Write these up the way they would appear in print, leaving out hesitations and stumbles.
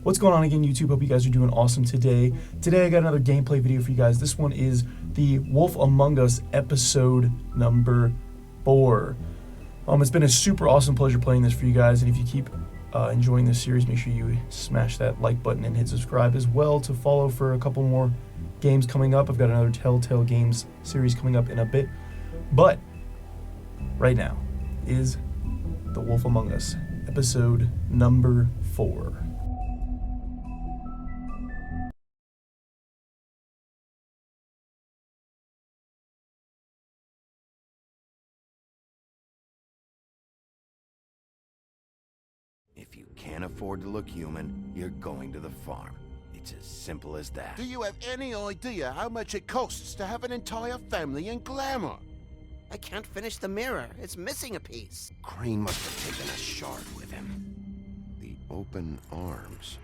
What's going on again, YouTube? Hope you guys are doing awesome today. Today I got another gameplay video for you guys. This one is the Wolf Among Us episode number 4. It's been a super awesome pleasure playing this for you guys, and if you keep enjoying this series, make sure you smash that like button and hit subscribe as well to follow for a couple more games coming up. I've got another Telltale Games series coming up in a bit, but right now is the Wolf Among Us episode number 4. If you can't afford to look human, you're going to the farm. It's as simple as that. Do you have any idea how much it costs to have an entire family in glamour? I can't finish the mirror. It's missing a piece. Crane must have taken a shard with him. The open arms.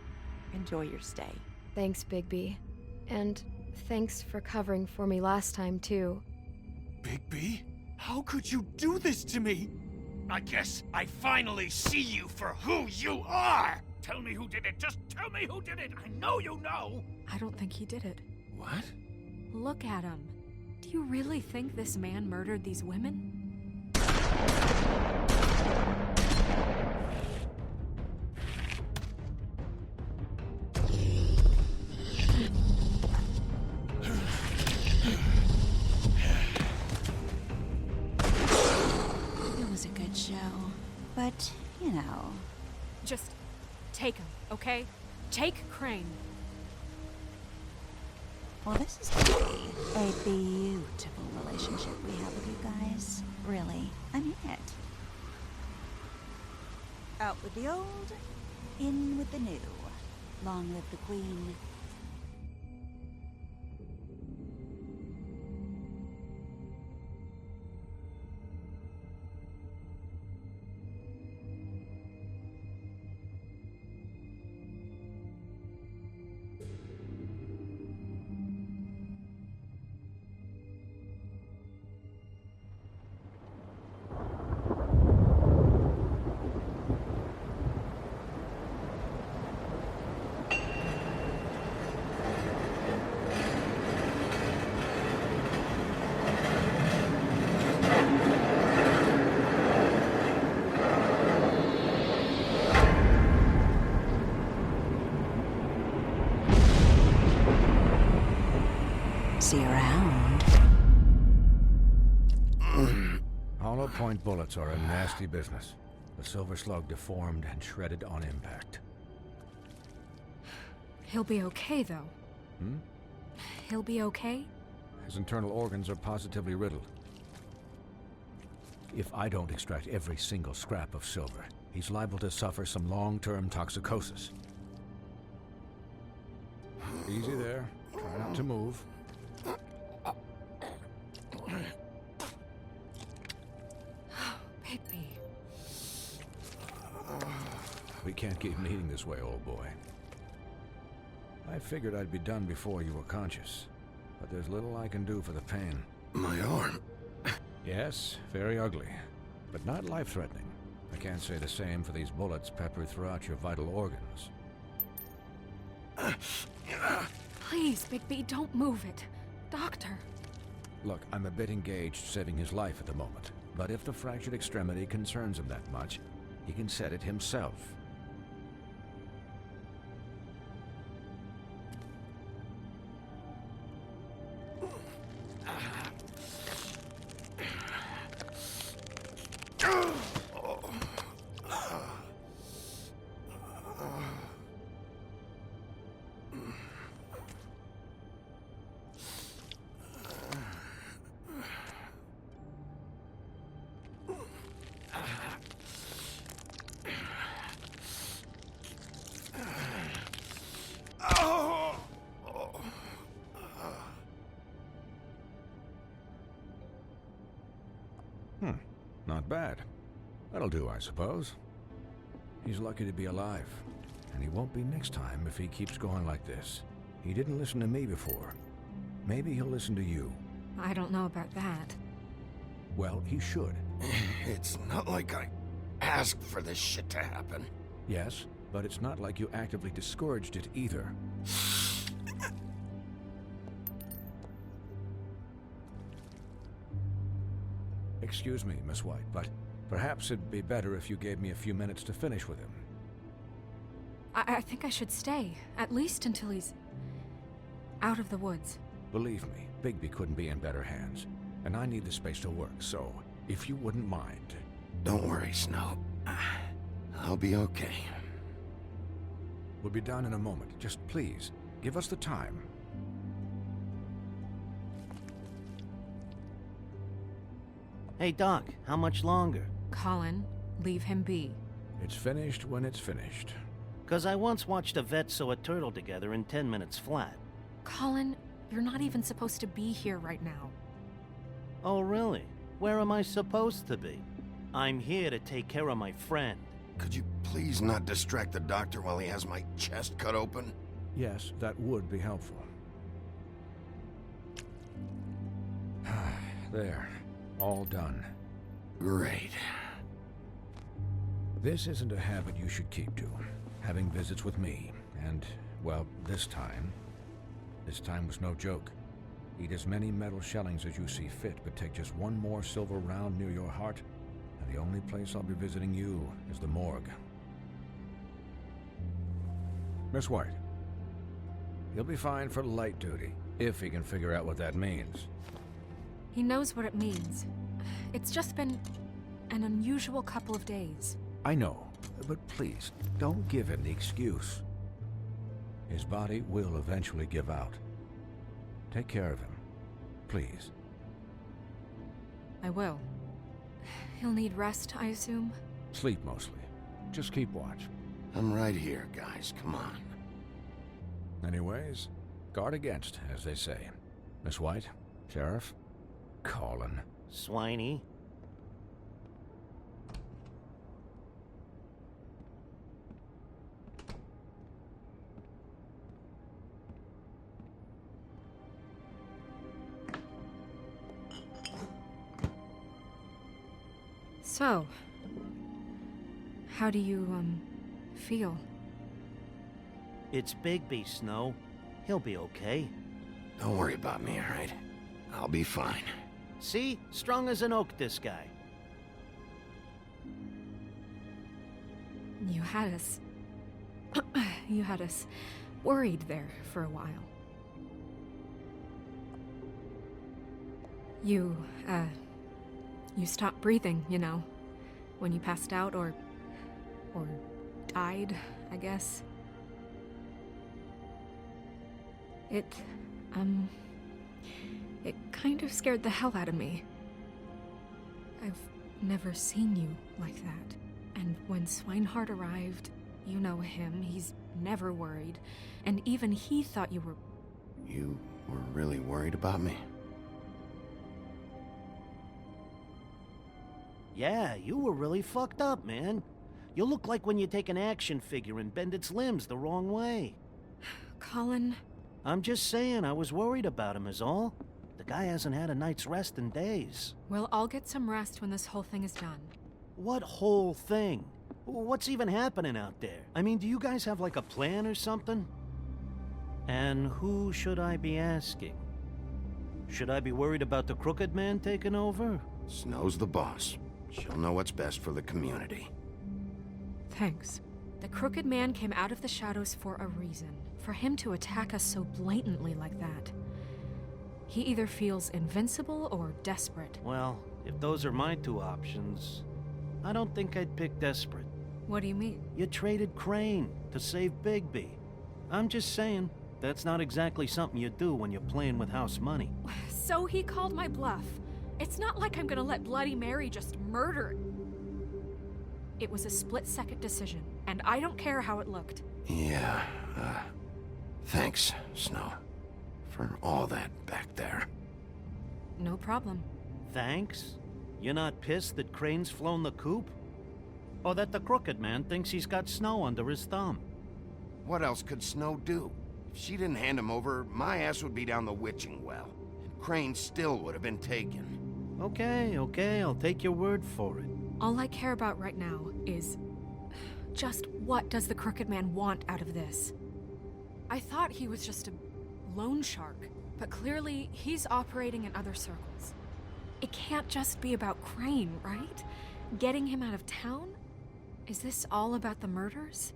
Enjoy your stay. Thanks, Bigby. And thanks for covering for me last time, too. Bigby? How could you do this to me? I guess I finally see you for who you are! Tell me who did it! Just tell me who did it! I know you know! I don't think he did it. What? Look at him. Do you really think this man murdered these women? It was a good show, but, you know... Just take him, okay? Take Crane. Well, this is gonna be a beautiful relationship we have with you guys. Really, I mean it. Out with the old, in with the new. Long live the Queen. See you around. Hollow point bullets are a nasty business. The silver slug deformed and shredded on impact. He'll be okay, though. He'll be okay? His internal organs are positively riddled. If I don't extract every single scrap of silver, he's liable to suffer some long-term toxicosis. Easy there. Try not to move. Bigby. We can't keep meeting this way, old boy. I figured I'd be done before you were conscious, but there's little I can do for the pain. My arm. Yes, very ugly, but not life-threatening. I can't say the same for these bullets peppered throughout your vital organs. Please, Bigby, don't move it. Doctor. Look, I'm a bit engaged saving his life at the moment, but if the fractured extremity concerns him that much, he can set it himself. Not bad. That'll do, I suppose. He's lucky to be alive, and he won't be next time if he keeps going like this. He didn't listen to me before. Maybe he'll listen to you. I don't know about that. Well, he should. It's not like I asked for this shit to happen. Yes, but it's not like you actively discouraged it either. Excuse me, Miss White, but perhaps it'd be better if you gave me a few minutes to finish with him. I think I should stay, at least until he's out of the woods. Believe me, Bigby couldn't be in better hands, and I need the space to work, so if you wouldn't mind. Don't worry, Snow. I'll be okay. We'll be done in a moment. Just please, give us the time. Hey, Doc, how much longer? Colin, leave him be. It's finished when it's finished. 'Cause I once watched a vet sew a turtle together in 10 minutes flat. Colin, you're not even supposed to be here right now. Oh, really? Where am I supposed to be? I'm here to take care of my friend. Could you please not distract the doctor while he has my chest cut open? Yes, that would be helpful. There. All done. Great. This isn't a habit you should keep to. Having visits with me. And, well, this time was no joke. Eat as many metal shellings as you see fit, but take just one more silver round near your heart, and the only place I'll be visiting you is the morgue. Miss White. He'll be fine for light duty, if he can figure out what that means. He knows what it means. It's just been an unusual couple of days. I know, but please, don't give him the excuse. His body will eventually give out. Take care of him, please. I will. He'll need rest, I assume? Sleep mostly. Just keep watch. I'm right here, guys. Come on. Anyways, guard against, as they say. Miss White, Sheriff, Colin. Swiney. So, how do you, feel? It's Bigby, Snow. He'll be okay. Don't worry about me, all right? I'll be fine. See? Strong as an oak, this guy. You had us... you had us worried there for a while. You stopped breathing, you know, when you passed out or died, I guess. It kind of scared the hell out of me. I've never seen you like that. And when Swinehart arrived, you know him, he's never worried. And even he thought you were... You were really worried about me? Yeah, you were really fucked up, man. You look like when you take an action figure and bend its limbs the wrong way. Colin... I'm just saying, I was worried about him is all. The guy hasn't had a night's rest in days. Well, I'll get some rest when this whole thing is done. What whole thing? What's even happening out there? I mean, do you guys have like a plan or something? And who should I be asking? Should I be worried about the Crooked Man taking over? Snow's the boss. She'll know what's best for the community. Thanks. The Crooked Man came out of the shadows for a reason. For him to attack us so blatantly like that. He either feels invincible or desperate. Well, if those are my two options, I don't think I'd pick desperate. What do you mean? You traded Crane to save Bigby. I'm just saying, that's not exactly something you do when you're playing with house money. So he called my bluff. It's not like I'm gonna let Bloody Mary just murder. It was a split-second decision, and I don't care how it looked. Yeah, thanks, Snow, for all that back there. No problem. Thanks? You're not pissed that Crane's flown the coop? Or that the Crooked Man thinks he's got Snow under his thumb? What else could Snow do? If she didn't hand him over, my ass would be down the witching well. And Crane still would have been taken. Okay, I'll take your word for it. All I care about right now is Just what does the Crooked Man want out of this? I thought he was just a loan shark, but clearly he's operating in other circles. It can't just be about Crane, right? Getting him out of town? Is this all about the murders?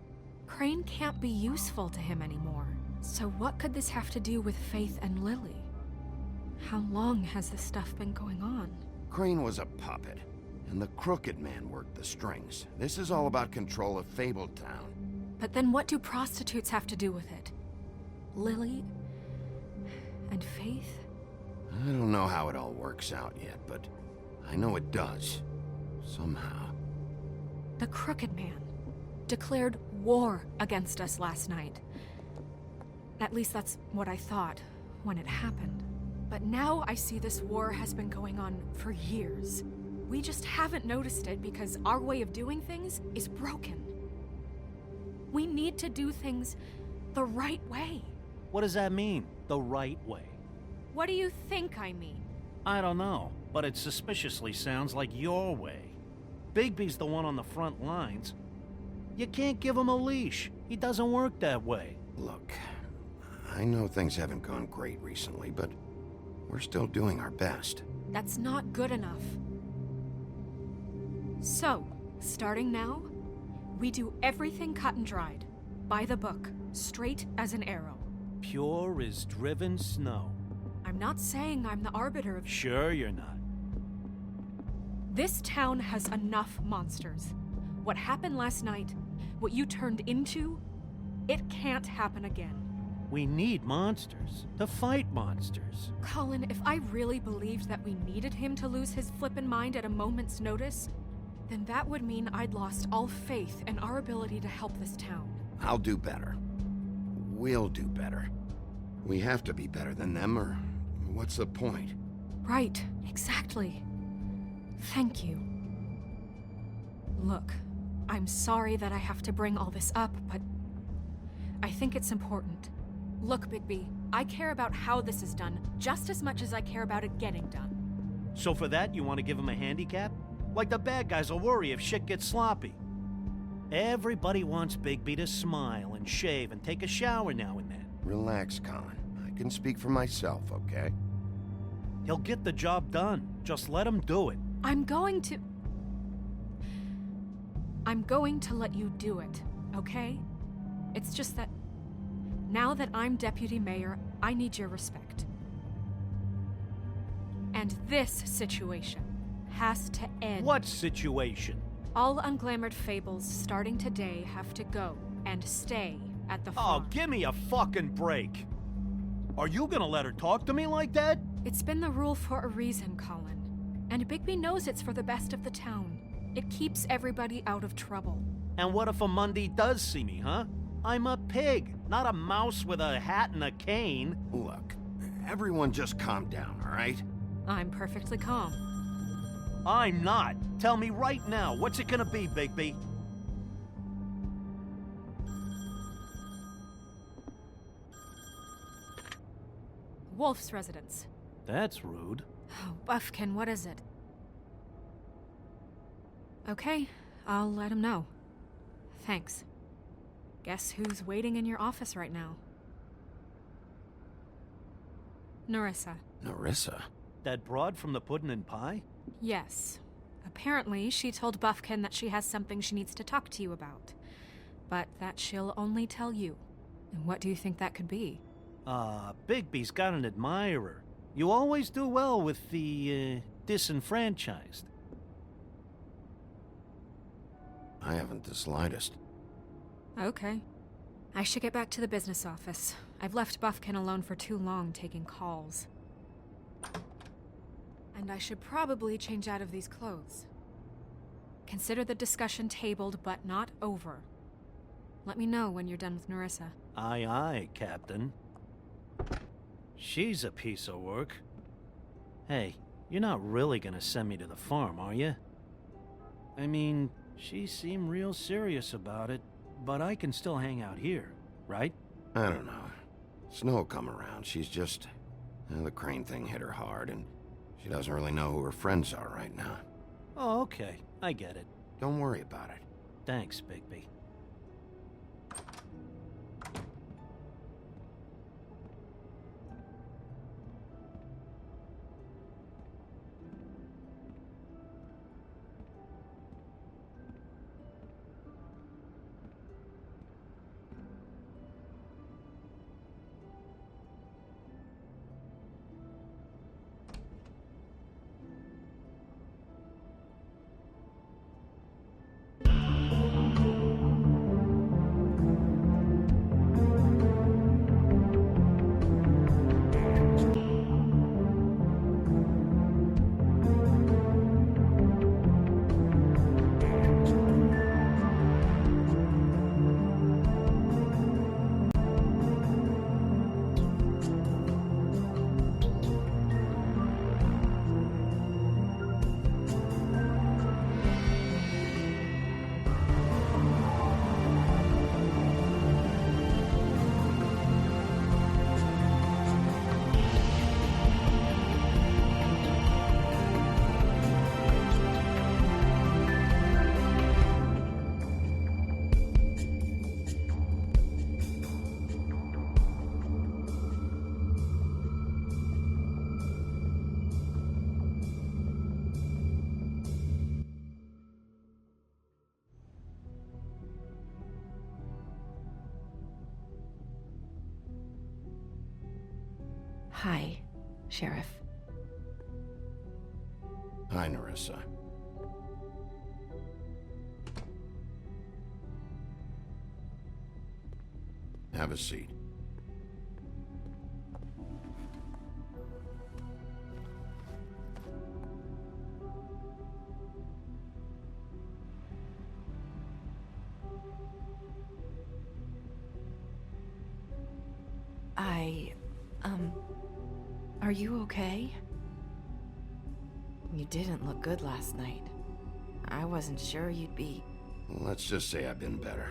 Crane can't be useful to him anymore. So what could this have to do with Faith and Lily? How long has this stuff been going on? Crane was a puppet, and the Crooked Man worked the strings. This is all about control of Fabletown. But then what do prostitutes have to do with it? Lily? And Faith? I don't know how it all works out yet, but I know it does. Somehow. The Crooked Man declared war against us last night. At least that's what I thought when it happened. But now I see this war has been going on for years. We just haven't noticed it because our way of doing things is broken. We need to do things the right way. What does that mean, the right way? What do you think I mean? I don't know, but it suspiciously sounds like your way. Bigby's the one on the front lines. You can't give him a leash. He doesn't work that way. Look, I know things haven't gone great recently, but we're still doing our best. That's not good enough. So, starting now, we do everything cut and dried, by the book, straight as an arrow. Pure as driven snow. I'm not saying I'm the arbiter of... Sure you're not. This town has enough monsters. What happened last night, what you turned into, it can't happen again. We need monsters to fight monsters. Colin, if I really believed that we needed him to lose his flippin' mind at a moment's notice, then that would mean I'd lost all faith in our ability to help this town. I'll do better. We'll do better. We have to be better than them, or what's the point? Right, exactly. Thank you. Look, I'm sorry that I have to bring all this up, but I think it's important. Look, Bigby, I care about how this is done just as much as I care about it getting done. So for that, you want to give him a handicap? Like the bad guys will worry if shit gets sloppy. Everybody wants Bigby to smile and shave and take a shower now and then. Relax, Colin. I can speak for myself, okay? He'll get the job done. Just let him do it. I'm going to let you do it, okay? It's just that now that I'm deputy mayor, I need your respect. And this situation has to end. What situation? All unglamored fables starting today have to go and stay at the farm. Oh, give me a fucking break. Are you gonna let her talk to me like that? It's been the rule for a reason, Colin. And Bigby knows it's for the best of the town. It keeps everybody out of trouble. And what if a Monday does see me, huh? I'm a pig, not a mouse with a hat and a cane. Look, everyone just calm down, all right? I'm perfectly calm. I'm not. Tell me right now, what's it gonna be, Bigby? Wolf's residence. That's rude. Oh, Buffkin, what is it? Okay, I'll let him know. Thanks. Guess who's waiting in your office right now? Nerissa. Nerissa? That broad from the puddin' and pie? Yes. Apparently, she told Buffkin that she has something she needs to talk to you about. But that she'll only tell you. And what do you think that could be? Bigby's got an admirer. You always do well with the, disenfranchised. I haven't the slightest. Okay. I should get back to the business office. I've left Buffkin alone for too long taking calls. And I should probably change out of these clothes. Consider the discussion tabled but not over. Let me know when you're done with Nerissa. Aye, aye, Captain. She's a piece of work. Hey, you're not really gonna send me to the farm, are you? I mean, she seemed real serious about it, but I can still hang out here, right? I don't know. Snow will come around. She's just... the Crane thing hit her hard, and she doesn't really know who her friends are right now. Oh, okay. I get it. Don't worry about it. Thanks, Bigby. Hi, Sheriff. Hi, Nerissa. Have a seat. Are you okay? You didn't look good last night. I wasn't sure you'd be... Let's just say I've been better.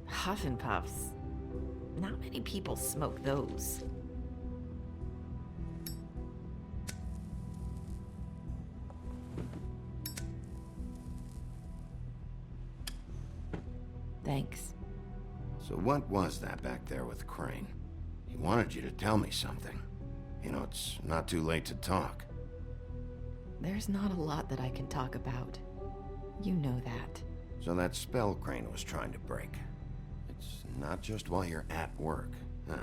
Huff and Puffs. Not many people smoke those. Thanks. So what was that back there with Crane? He wanted you to tell me something. You know, it's not too late to talk. There's not a lot that I can talk about. You know that. So that spell Crane was trying to break. It's not just while you're at work, huh?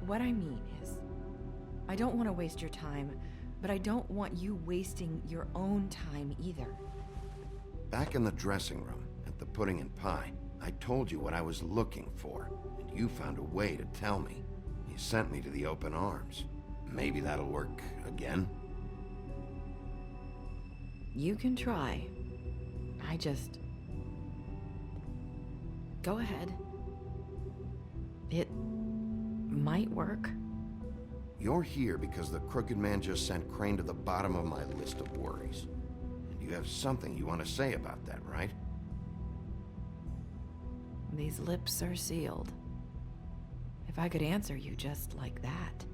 What I mean is, I don't want to waste your time, but I don't want you wasting your own time either. Back in the dressing room, at the pudding and pie, I told you what I was looking for, and you found a way to tell me. You sent me to the open arms. Maybe that'll work again? You can try. I just... Go ahead. It might work. You're here because the crooked man just sent Crane to the bottom of my list of worries. And you have something you want to say about that, right? These lips are sealed. If I could answer you just like that,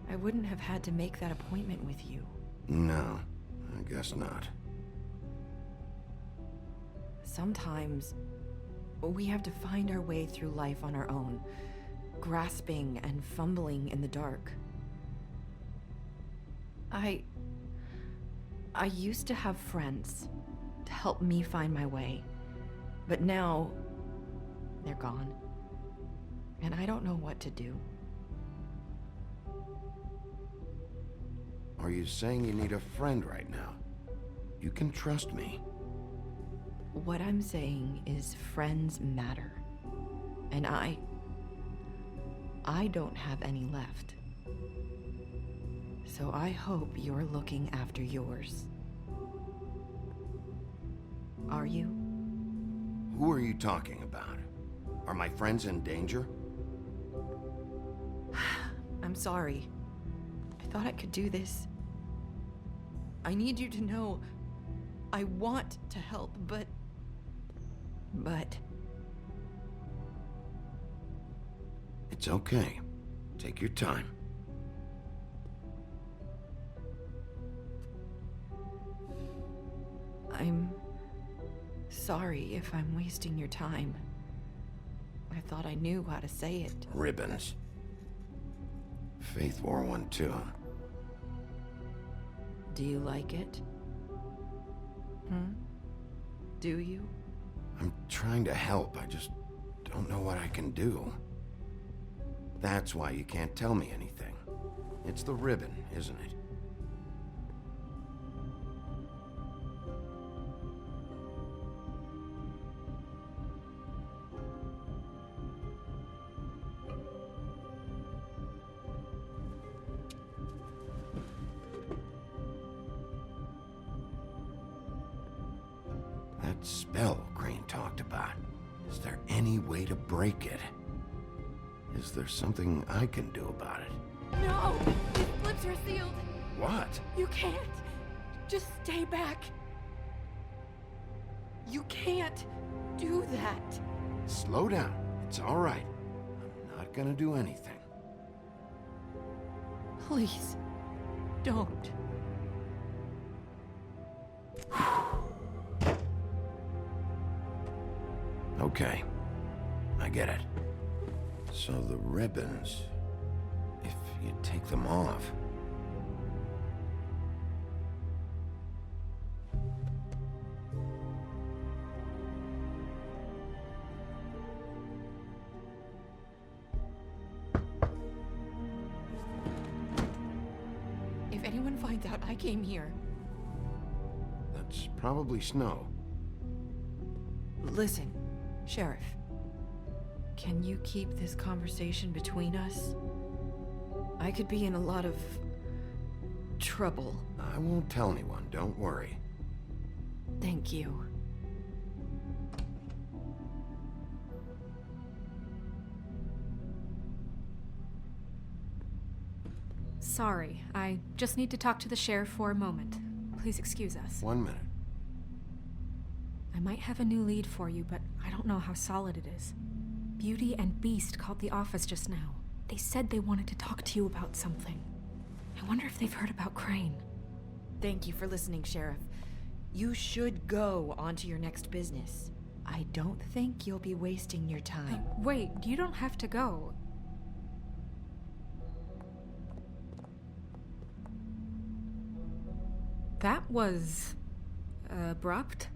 I wouldn't have had to make that appointment with you. No, I guess not. Sometimes, we have to find our way through life on our own, grasping and fumbling in the dark. I used to have friends to help me find my way, but now they're gone, and I don't know what to do. Are you saying you need a friend right now? You can trust me. What I'm saying is friends matter, and I don't have any left. So I hope you're looking after yours. Are you? Who are you talking about? Are my friends in danger? I'm sorry. I thought I could do this. I need you to know I want to help, but... It's okay. Take your time. I'm sorry if I'm wasting your time. I thought I knew how to say it. Ribbons. Faith wore one too. Do you like it? Do you? I'm trying to help. I just don't know what I can do. That's why you can't tell me anything. It's the ribbon, isn't it? That spell Crane talked about. Is there any way to break it? Is there something I can do about it? No! His lips are sealed! What? You can't! Just stay back! You can't do that! Slow down. It's all right. I'm not gonna do anything. Please, don't. Okay. I get it. So the ribbons, if you take them off, finds out I came here. That's probably Snow. Listen, Sheriff. Can you keep this conversation between us? I could be in a lot of trouble. I won't tell anyone, don't worry. Thank you. Sorry, I just need to talk to the sheriff for a moment. Please excuse us. 1 minute. I might have a new lead for you, but I don't know how solid it is. Beauty and Beast called the office just now. They said they wanted to talk to you about something. I wonder if they've heard about Crane. Thank you for listening, Sheriff. You should go on to your next business. I don't think you'll be wasting your time. Wait, you don't have to go. That was abrupt.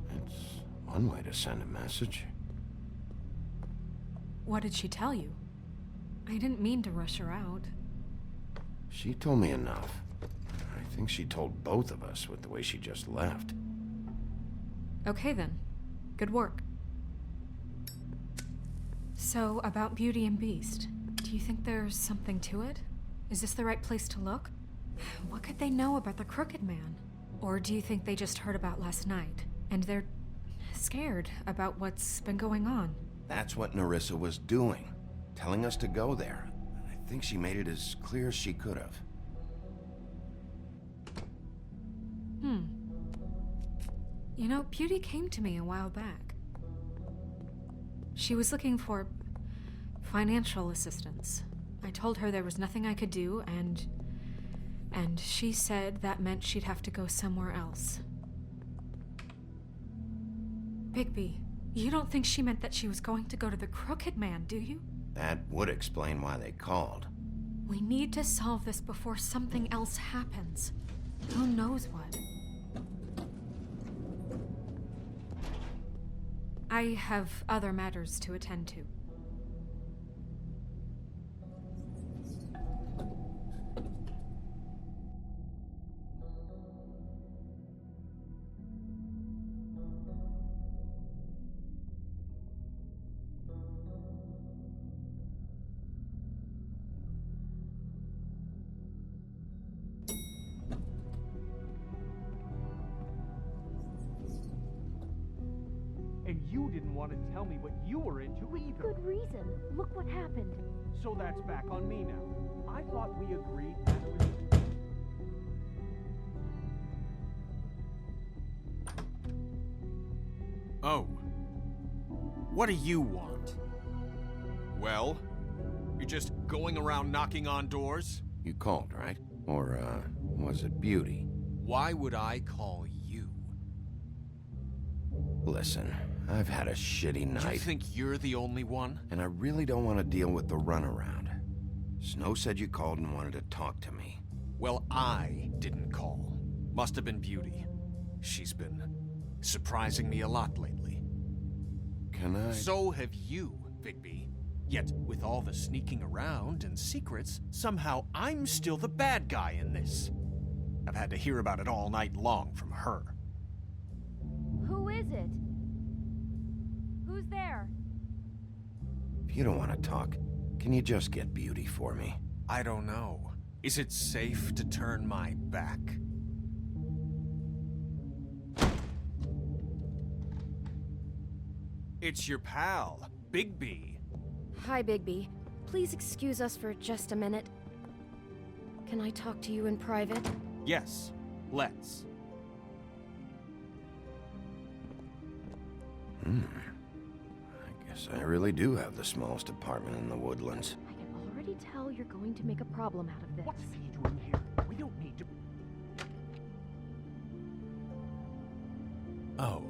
It's one way to send a message. What did she tell you? I didn't mean to rush her out. She told me enough. I think she told both of us with the way she just left. Okay then. Good work. So, about Beauty and Beast, do you think there's something to it? Is this the right place to look? What could they know about the Crooked Man? Or do you think they just heard about last night, and they're scared about what's been going on? That's what Nerissa was doing, telling us to go there. I think she made it as clear as she could have. You know, Beauty came to me a while back. She was looking for financial assistance. I told her there was nothing I could do, and she said that meant she'd have to go somewhere else. Bigby, you don't think she meant that she was going to go to the Crooked Man, do you? That would explain why they called. We need to solve this before something else happens. Who knows what? I have other matters to attend to. And you didn't want to tell me what you were into either. Good reason. Look what happened. So that's back on me now. I thought we agreed that was... Oh. What do you want? Well, you're just going around knocking on doors? You called, right? Or, was it Beauty? Why would I call you? Listen, I've had a shitty night. You think you're the only one? And I really don't want to deal with the runaround. Snow said you called and wanted to talk to me. Well, I didn't call. Must have been Beauty. She's been surprising me a lot lately. Can I? So have you, Bigby. Yet, with all the sneaking around and secrets, somehow I'm still the bad guy in this. I've had to hear about it all night long from her. Who is it? Who's there? If you don't want to talk, can you just get Beauty for me? I don't know. Is it safe to turn my back? It's your pal, Bigby. Hi, Bigby. Please excuse us for just a minute. Can I talk to you in private? Yes, let's. I guess I really do have the smallest apartment in the woodlands. I can already tell you're going to make a problem out of this. What's he doing here? We don't need to... Oh,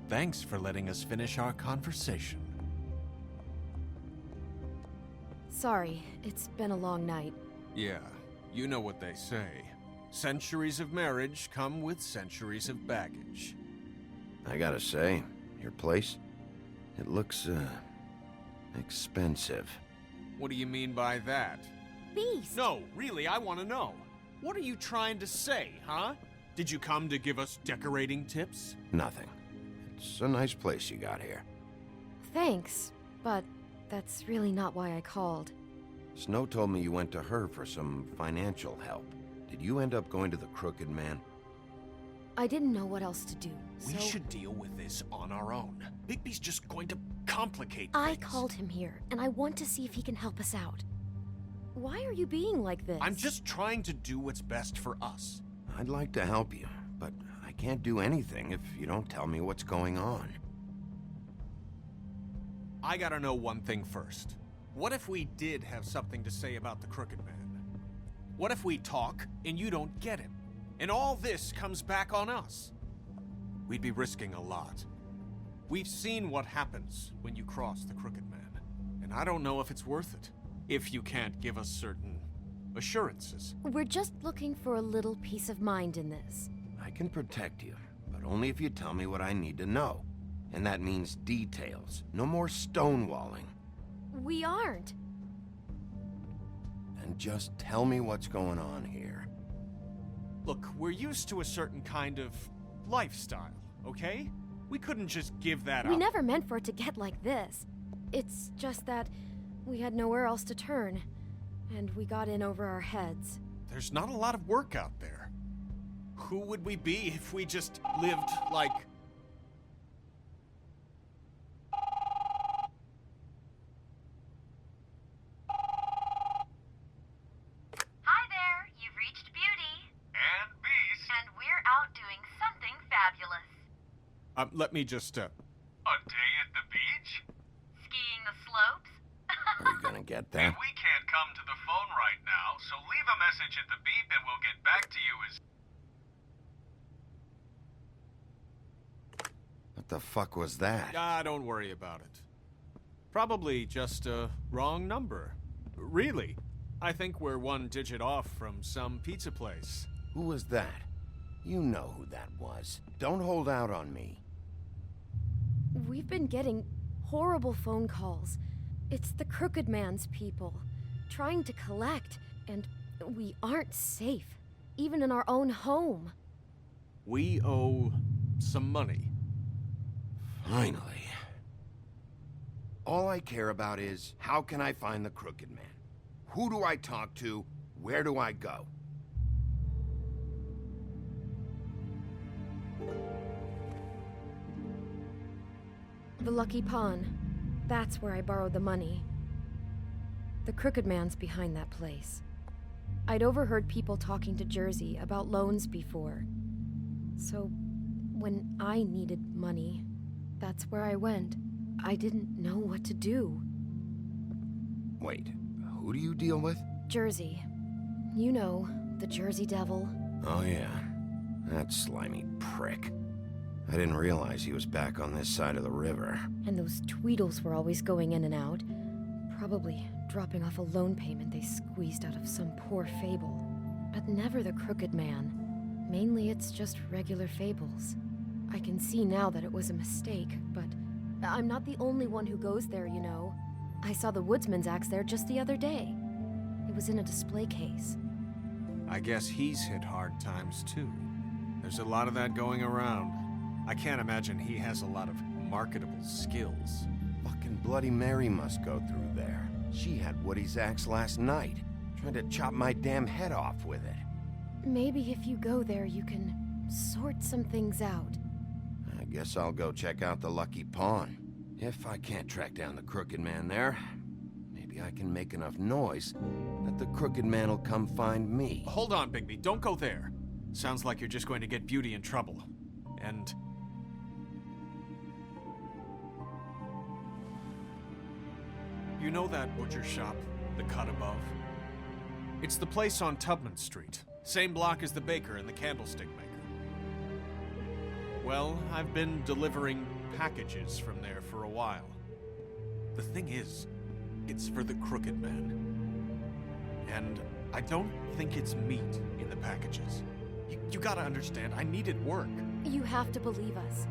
thanks for letting us finish our conversation. Sorry, it's been a long night. Yeah, you know what they say. Centuries of marriage come with centuries of baggage. I gotta say, your place, it looks, expensive. What do you mean by that? Beast! No, really, I want to know. What are you trying to say, huh? Did you come to give us decorating tips? Nothing. It's a nice place you got here. Thanks, but that's really not why I called. Snow told me you went to her for some financial help. Did you end up going to the Crooked Man? I didn't know what else to do, so... We should deal with this on our own. Bigby's just going to complicate I things. called him here, and I want to see if he can help us out. Why are you being like this? I'm just trying to do what's best for us. I'd like to help you, but I can't do anything if you don't tell me what's going on. I gotta know one thing first. What if we did have something to say about the Crooked Man? What if we talk and you don't get him? And all this comes back on us? We'd be risking a lot. We've seen what happens when you cross the Crooked Man, and I don't know if it's worth it, if you can't give us certain assurances. We're just looking for a little peace of mind in this. I can protect you, but only if you tell me what I need to know. And that means details. No more stonewalling. We aren't. And just tell me what's going on here. Look, we're used to a certain kind of lifestyle, okay? We couldn't just give that up. We never meant for it to get like this. It's just that we had nowhere else to turn, and we got in over our heads. There's not a lot of work out there. Who would we be if we just lived like... Hi there, you've reached Beauty. And Beast. And we're out doing something fabulous. Let me just, A day at the beach? Skiing the slopes? Are you gonna get that? We can't come to the phone right now, so leave a message at the beep and we'll get back to you as... What the fuck was that? don't worry about it. Probably just a wrong number. Really, I think we're one digit off from some pizza place. Who was that? You know who that was. Don't hold out on me. We've been getting horrible phone calls. It's the Crooked Man's people, trying to collect, and we aren't safe, even in our own home. We owe some money. Finally. All I care about is, how can I find the Crooked Man? Who do I talk to? Where do I go? The Lucky Pawn. That's where I borrowed the money. The Crooked Man's behind that place. I'd overheard people talking to Jersey about loans before. So, when I needed money, that's where I went. I didn't know what to do. Wait, who do you deal with? Jersey. You know, the Jersey Devil. Oh yeah, that slimy prick. I didn't realize he was back on this side of the river. And those Tweedles were always going in and out. Probably dropping off a loan payment they squeezed out of some poor Fable. But never the Crooked Man. Mainly it's just regular Fables. I can see now that it was a mistake, but I'm not the only one who goes there, you know. I saw the Woodsman's axe there just the other day. It was in a display case. I guess he's hit hard times too. There's a lot of that going around. I can't imagine he has a lot of marketable skills. Fucking Bloody Mary must go through there. She had Woody's axe last night, trying to chop my damn head off with it. Maybe if you go there, you can sort some things out. I guess I'll go check out the Lucky Pawn. If I can't track down the Crooked Man there, maybe I can make enough noise that the Crooked Man will come find me. Hold on, Bigby. Don't go there. Sounds like you're just going to get Beauty in trouble. And... you know that butcher shop, the cut above? It's the place on Tubman Street. Same block as the baker and the candlestick maker. Well, I've been delivering packages from there for a while. The thing is, it's for the Crooked Man. And I don't think it's meat in the packages. You gotta understand, I needed work. You have to believe us.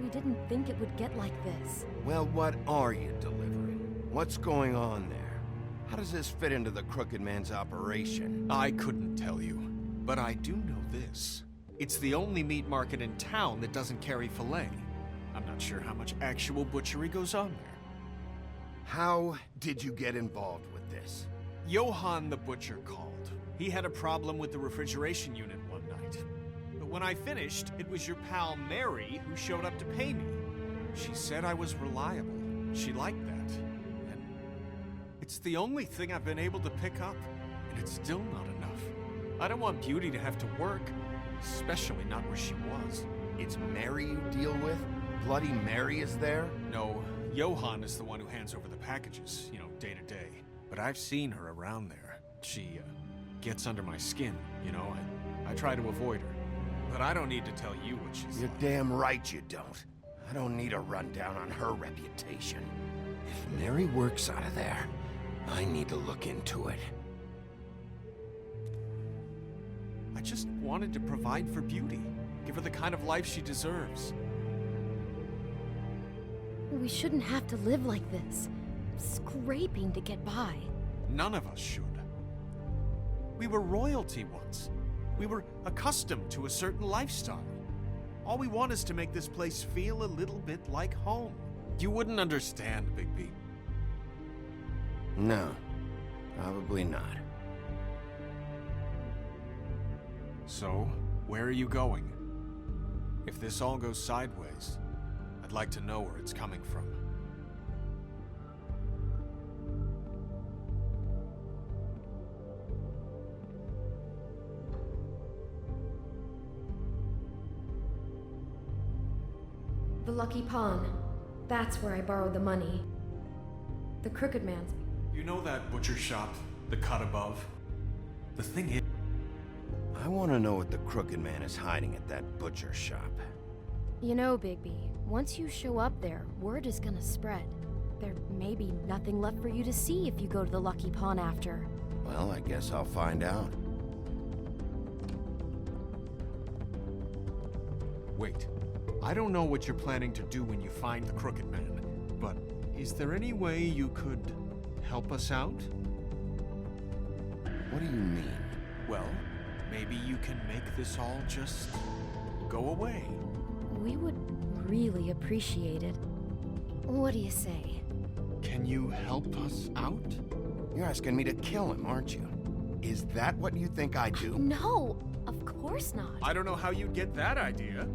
We didn't think it would get like this. Well, what are you delivering? What's going on there? How does this fit into the Crooked Man's operation? I couldn't tell you. But I do know this. It's the only meat market in town that doesn't carry filet. I'm not sure how much actual butchery goes on there. How did you get involved with this? Johann the butcher called. He had a problem with the refrigeration unit one night. But when I finished, it was your pal Mary who showed up to pay me. She said I was reliable. She liked that. And it's the only thing I've been able to pick up, and it's still not enough. I don't want Beauty to have to work, especially not where she was. It's Mary you deal with? Bloody Mary is there? No, Johann is the one who hands over the packages, day to day. But I've seen her around there. She, gets under my skin, I try to avoid her. But I don't need to tell you what she's You're like. damn right you don't. I don't need a rundown on her reputation. If Mary works out of there, I need to look into it. I just wanted to provide for Beauty. Give her the kind of life she deserves. We shouldn't have to live like this, scraping to get by. None of us should. We were royalty once. We were accustomed to a certain lifestyle. All we want is to make this place feel a little bit like home. You wouldn't understand, Bigby. No, probably not. So, where are you going? If this all goes sideways, I'd like to know where it's coming from. The Lucky Pawn. That's where I borrowed the money. The Crooked Man's. You know that butcher shop, the cut above? The thing is... I want to know what the Crooked Man is hiding at that butcher shop. You know, Bigby, once you show up there, word is gonna spread. There may be nothing left for you to see if you go to the Lucky Pawn after. Well, I guess I'll find out. Wait. I don't know what you're planning to do when you find the Crooked Man, but is there any way you could help us out? What do you mean? Well, maybe you can make this all just go away. We would really appreciate it. What do you say? Can you help us out? You're asking me to kill him, aren't you? Is that what you think I do? No, of course not. I don't know how you'd get that idea.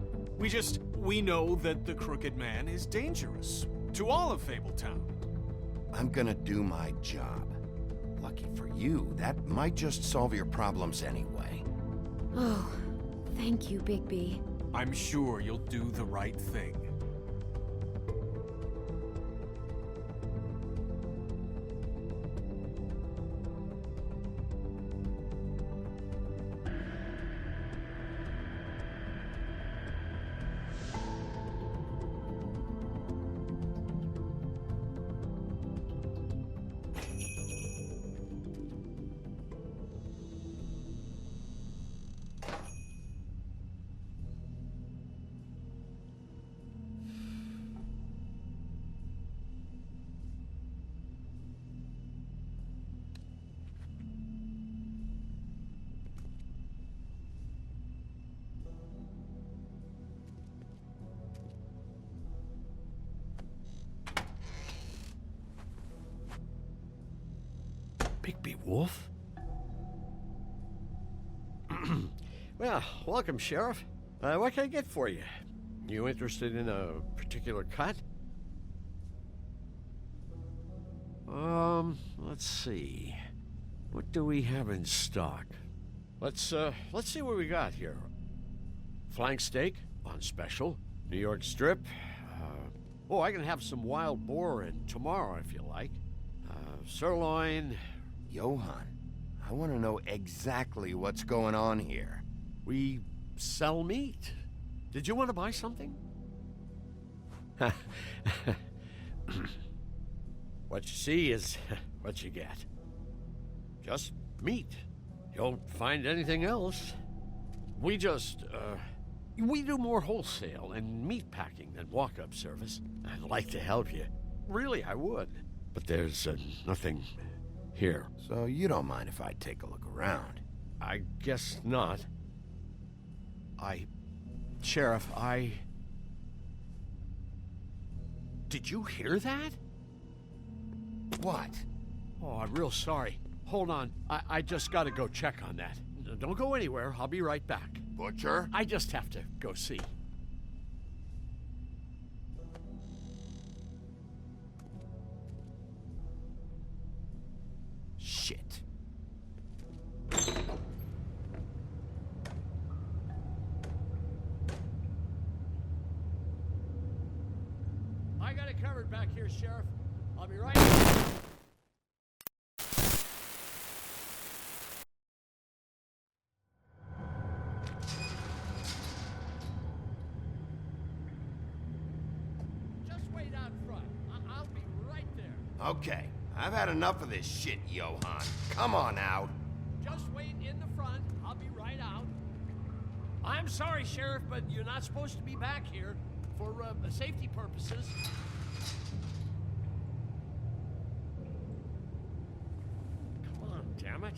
We know that the Crooked Man is dangerous to all of Fabletown. I'm gonna do my job. Lucky for you, that might just solve your problems anyway. Oh, thank you, Bigby. I'm sure you'll do the right thing. Bigby Wolf? Well, welcome, Sheriff. What can I get for you? You interested in a particular cut? Let's see. What do we have in stock? Let's see what we got here. Flank steak on special. New York strip. I can have some wild boar in tomorrow if you like. Sirloin. Johann, I want to know exactly what's going on here. We sell meat. Did you want to buy something? What you see is what you get. Just meat. You don't find anything else. We do more wholesale and meat packing than walk-up service. I'd like to help you. Really, I would. But there's nothing here. So you don't mind if I take a look around? I guess not. Sheriff, Did you hear that? What? Oh, I'm real sorry. Hold on. I just gotta go check on that. Don't go anywhere. I'll be right back. Butcher? I just have to go see. Shit. I got it covered back here, Sheriff. I'll be right back. Just wait out front. I'll be right there. Okay, I've had enough of this shit, Johann. Come on out. Just wait in the front. I'll be right out. I'm sorry, Sheriff, but you're not supposed to be back here for safety purposes. Come on, damn it.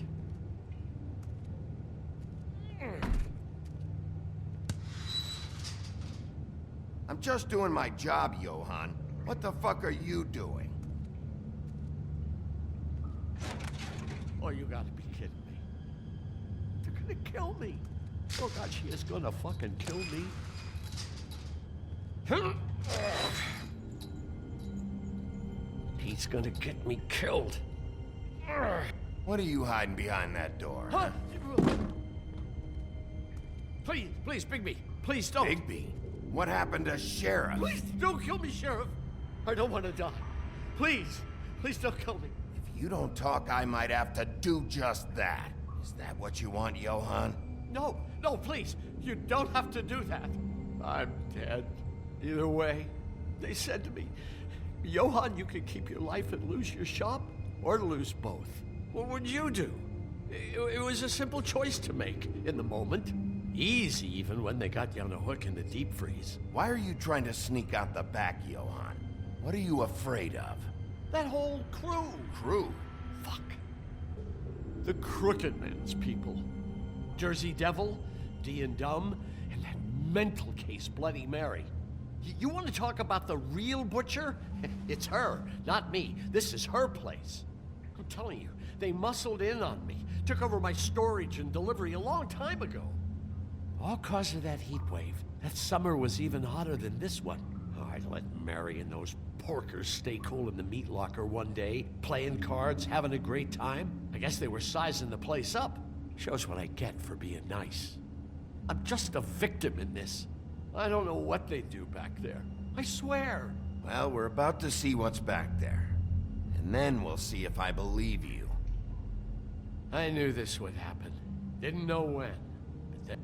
I'm just doing my job, Johann. What the fuck are you doing? Oh, you gotta be kidding me. They're gonna kill me. Oh God, she is gonna fucking kill me. He's gonna get me killed. What are you hiding behind that door? Huh? Please, Bigby. Please don't. Bigby? What happened to Sheriff? Please don't kill me, Sheriff. I don't want to die. Please don't kill me. If you don't talk, I might have to do just that. Is that what you want, Johann? No, please. You don't have to do that. I'm dead. Either way, they said to me, Johann, you could keep your life and lose your shop, or lose both. What would you do? It was a simple choice to make in the moment. Easy, even when they got you on a hook in the deep freeze. Why are you trying to sneak out the back, Johann? What are you afraid of? That whole crew. Crew? Fuck. The Crooked Man's people. Jersey Devil, D and Dumb, and that mental case, Bloody Mary. You want to talk about the real butcher? It's her, not me. This is her place. I'm telling you, they muscled in on me, took over my storage and delivery a long time ago. All cause of that heat wave. That summer was even hotter than this one. Oh, I let Mary and those porkers stay cool in the meat locker one day, playing cards, having a great time. I guess they were sizing the place up. Shows what I get for being nice. I'm just a victim in this. I don't know what they do back there. I swear. Well, we're about to see what's back there. And then we'll see if I believe you. I knew this would happen. Didn't know when. But then...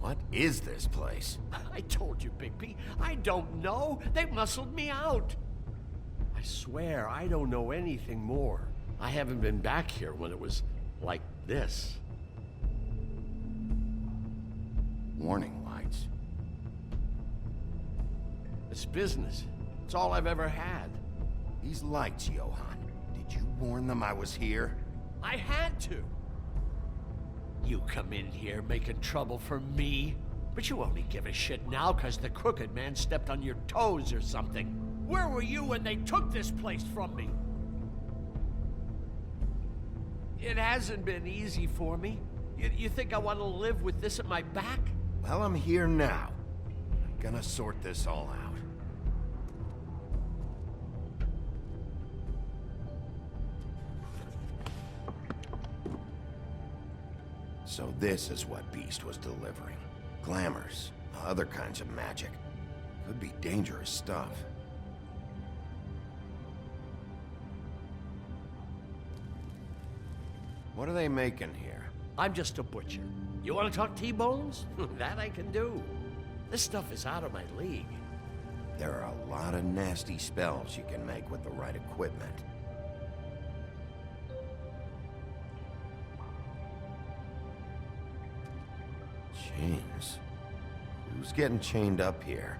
What is this place? I told you, Bigby. I don't know. They muscled me out. I swear, I don't know anything more. I haven't been back here when it was like this. Warning lights. It's business. It's all I've ever had. These lights, Johann. Did you warn them I was here? I had to. You come in here making trouble for me, but you only give a shit now because the Crooked Man stepped on your toes or something. Where were you when they took this place from me? It hasn't been easy for me. You think I want to live with this at my back? Well, I'm here now. I'm gonna sort this all out. So this is what Beast was delivering. Glamours, other kinds of magic. Could be dangerous stuff. What are they making here? I'm just a butcher. You want to talk T-bones? That I can do. This stuff is out of my league. There are a lot of nasty spells you can make with the right equipment. Chains? Who's getting chained up here?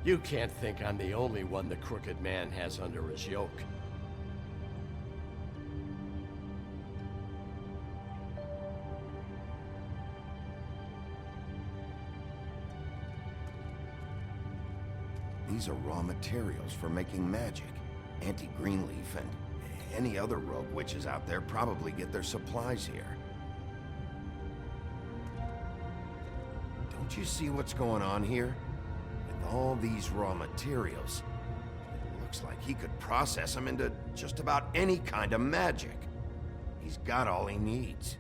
You can't think I'm the only one the Crooked Man has under his yoke. These are raw materials for making magic. Auntie Greenleaf and any other rogue witches out there probably get their supplies here. Don't you see what's going on here? With all these raw materials, it looks like he could process them into just about any kind of magic. He's got all he needs.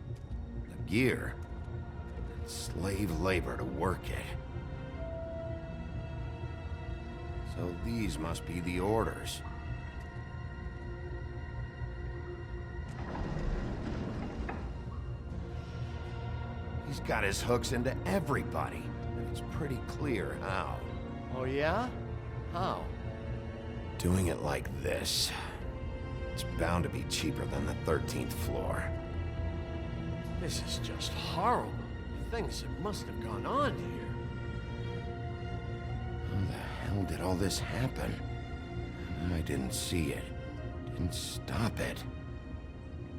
The gear, and slave labor to work it. So these must be the orders. He's got his hooks into everybody, and it's pretty clear how. Oh yeah? How? Doing it like this. It's bound to be cheaper than the 13th floor. This is just horrible. Things that must have gone on here. How the hell did all this happen? I didn't see it. Didn't stop it.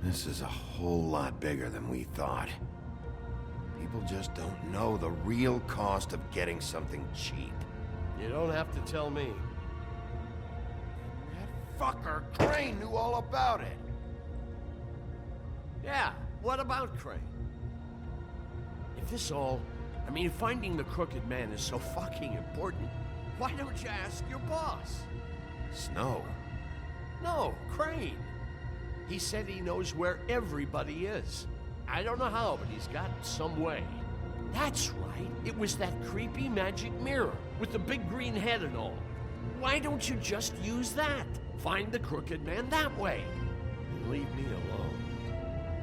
This is a whole lot bigger than we thought. People just don't know the real cost of getting something cheap. You don't have to tell me. That fucker Crane knew all about it. Yeah, what about Crane? If this all... I mean, finding the Crooked Man is so fucking important, why don't you ask your boss? Snow? No, Crane. He said he knows where everybody is. I don't know how, but he's got some way. That's right. It was that creepy magic mirror with the big green head and all. Why don't you just use that? Find the Crooked Man that way. And leave me alone.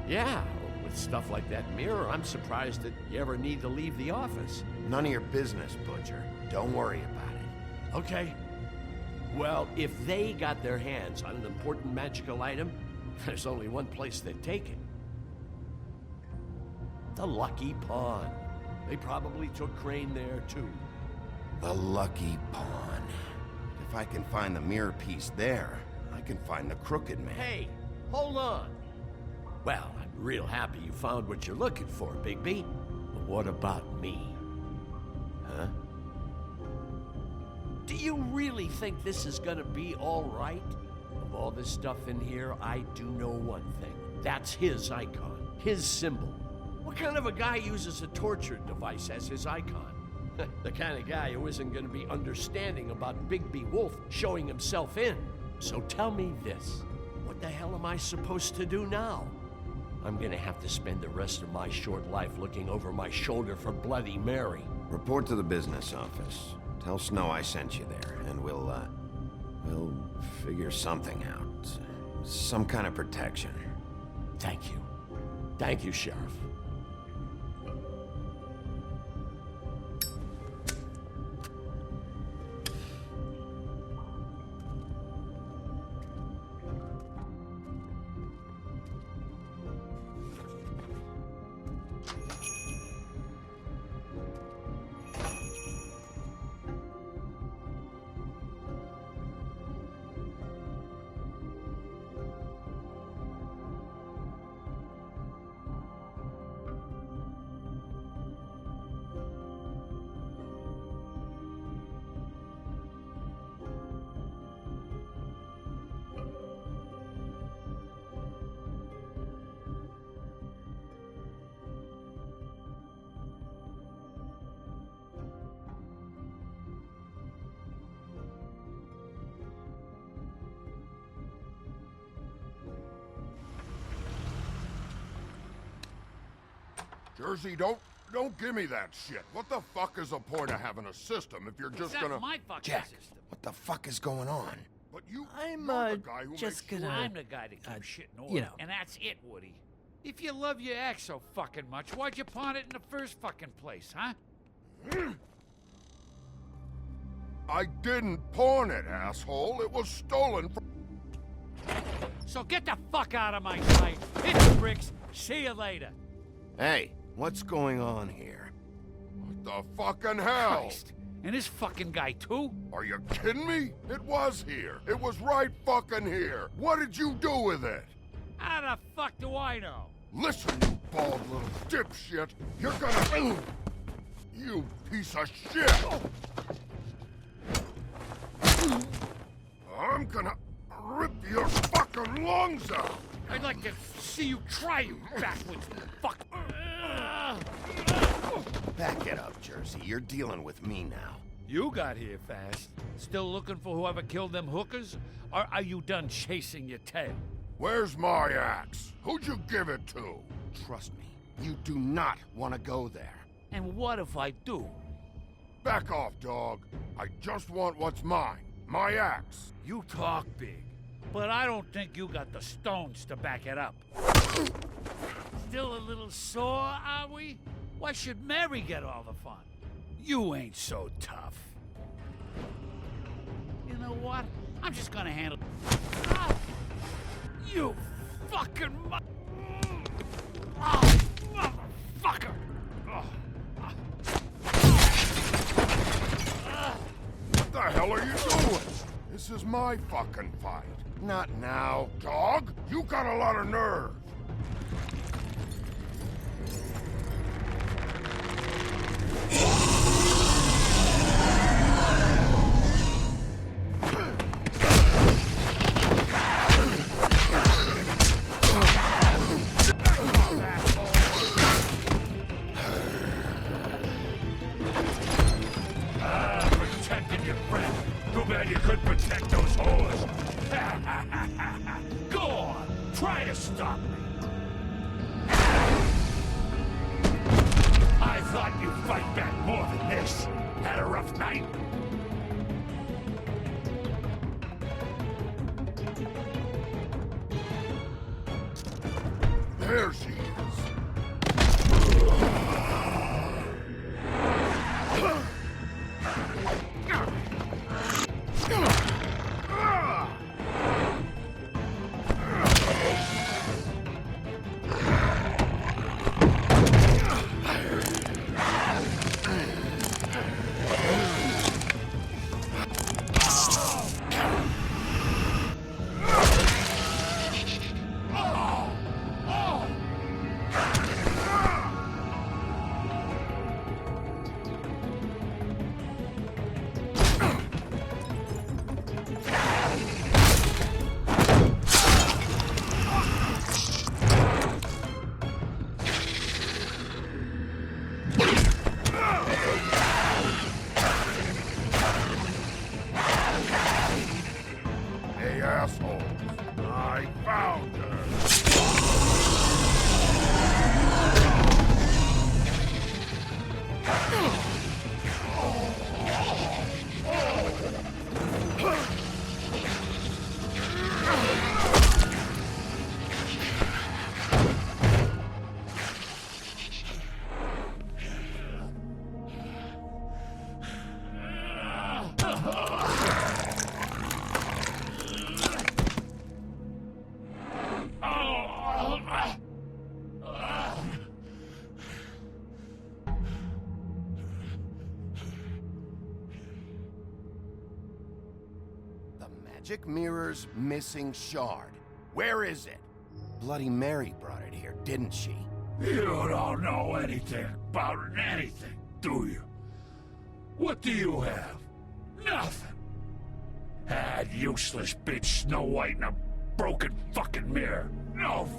Yeah, with stuff like that mirror, I'm surprised that you ever need to leave the office. None of your business, Butcher. Don't worry about it. Okay. Well, if they got their hands on an important magical item, there's only one place they'd take it. The Lucky Pawn. They probably took Crane there, too. The Lucky Pawn. If I can find the mirror piece there, I can find the Crooked Man. Hey, hold on. Well, I'm real happy you found what you're looking for, Bigby. But what about me? Huh? Do you really think this is gonna be all right? Of all this stuff in here, I do know one thing. That's his icon, his symbol. What kind of a guy uses a torture device as his icon? The kind of guy who isn't going to be understanding about Bigby Wolf showing himself in. So tell me this. What the hell am I supposed to do now? I'm going to have to spend the rest of my short life looking over my shoulder for Bloody Mary. Report to the business office. Tell Snow I sent you there, and we'll figure something out. Some kind of protection. Thank you. Thank you, Sheriff. Jersey, don't give me that shit. What the fuck is the point of having a system if you're just gonna... my fucking Jack, system. what the fuck is going on? But you... I'm, you're the guy who just makes gonna... sure- I'm the guy that keeps shit in order. you know. And that's it, Woody. If you love your ex so fucking much, why'd you pawn it in the first fucking place, huh? I didn't pawn it, asshole. It was stolen from... So get the fuck out of my sight. Hit the bricks. See you later. Hey, what's going on here? What the fucking hell? Christ. And this fucking guy, too? Are you kidding me? It was here. It was right fucking here. What did you do with it? How the fuck do I know? Listen, you bald little dipshit. You're gonna... You piece of shit. I'm gonna rip your fucking lungs out. I'd like to see you try, you backwards fuck. Back it up, Jersey. You're dealing with me now. You got here fast. Still looking for whoever killed them hookers? Or are you done chasing your tail? Where's my axe? Who'd you give it to? Trust me, you do not want to go there. And what if I do? Back off, dog. I just want what's mine. My axe. You talk big, but I don't think you got the stones to back it up. Still a little sore, are we? Why should Mary get all the fun? You ain't so tough. You know what? I'm just gonna handle... Ah! You fucking motherfucker! What the hell are you doing? This is my fucking fight. Not now. Dog, you got a lot of nerve. Protecting your friend. Too bad you couldn't protect those whores. Go on, try to stop me. I thought you'd fight back more than this. Had a rough night? There she is. Hey, assholes. I found her. The magic mirror's missing shard. Where is it? Bloody Mary brought it here, didn't she? You don't know anything about anything, do you? What do you have? Nothing. Had useless bitch Snow White and a broken fucking mirror. No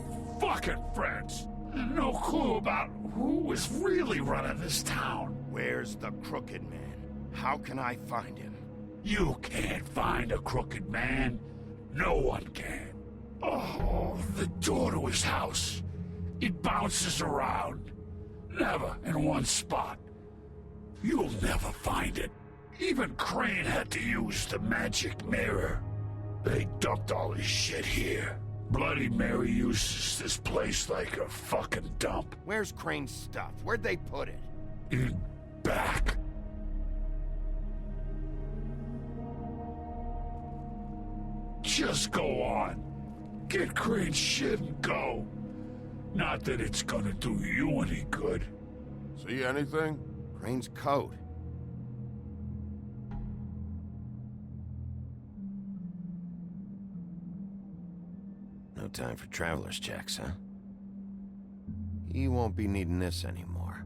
fucking friends. And no clue about who was really running this town. Where's the Crooked Man? How can I find him? You can't find a crooked man. No one can. Oh, the door to his house. It bounces around. Never in one spot. You'll never find it. Even Crane had to use the magic mirror. They dumped all his shit here. Bloody Mary uses this place like a fucking dump. Where's Crane's stuff? Where'd they put it? In back. Just go on. Get Crane's shit and go. Not that it's gonna do you any good. See anything? Crane's coat. No time for traveler's checks, huh? He won't be needing this anymore.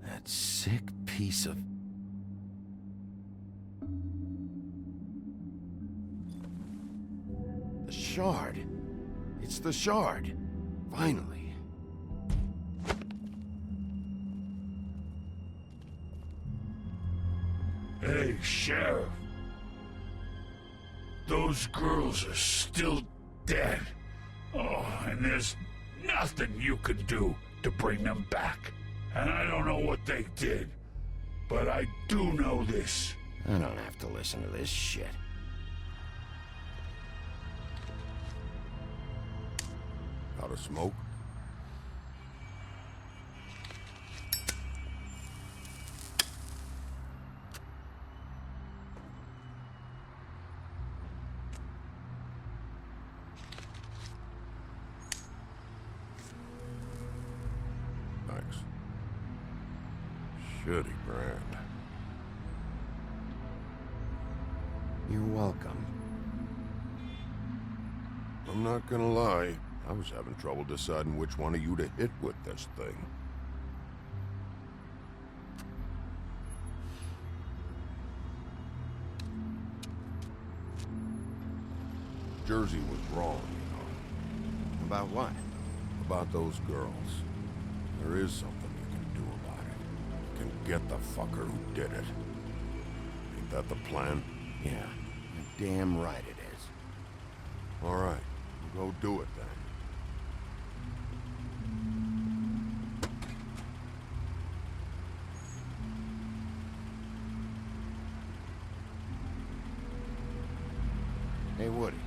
That sick piece of... The shard. It's the shard. Finally. Hey, Sheriff. Those girls are still dead. Oh, and there's nothing you can do to bring them back. And I don't know what they did, but I do know this. I don't have to listen to this shit. Out of smoke? Thanks. Shitty brand. You're welcome. I'm not gonna lie. I was having trouble deciding which one of you to hit with this thing. Jersey was wrong, you know. About what? About those girls. There is something you can do about it. You can get the fucker who did it. Ain't that the plan? Yeah, you're damn right it is. All right, go do it then. Hey, Woody.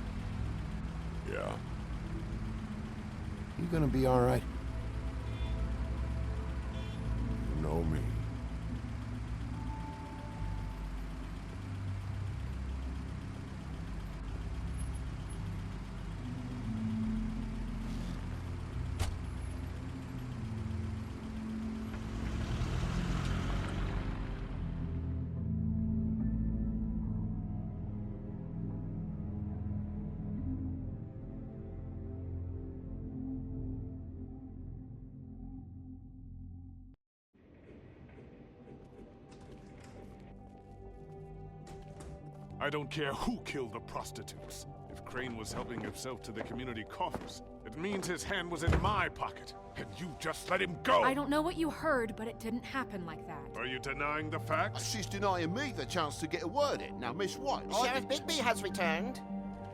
Yeah? You gonna be all right? You know me. I don't care who killed the prostitutes. If Crane was helping himself to the community coffers, it means his hand was in my pocket, and you just let him go! I don't know what you heard, but it didn't happen like that. Are you denying the facts? She's denying me the chance to get a word in. Now, Miss White... Sheriff Bigby has returned.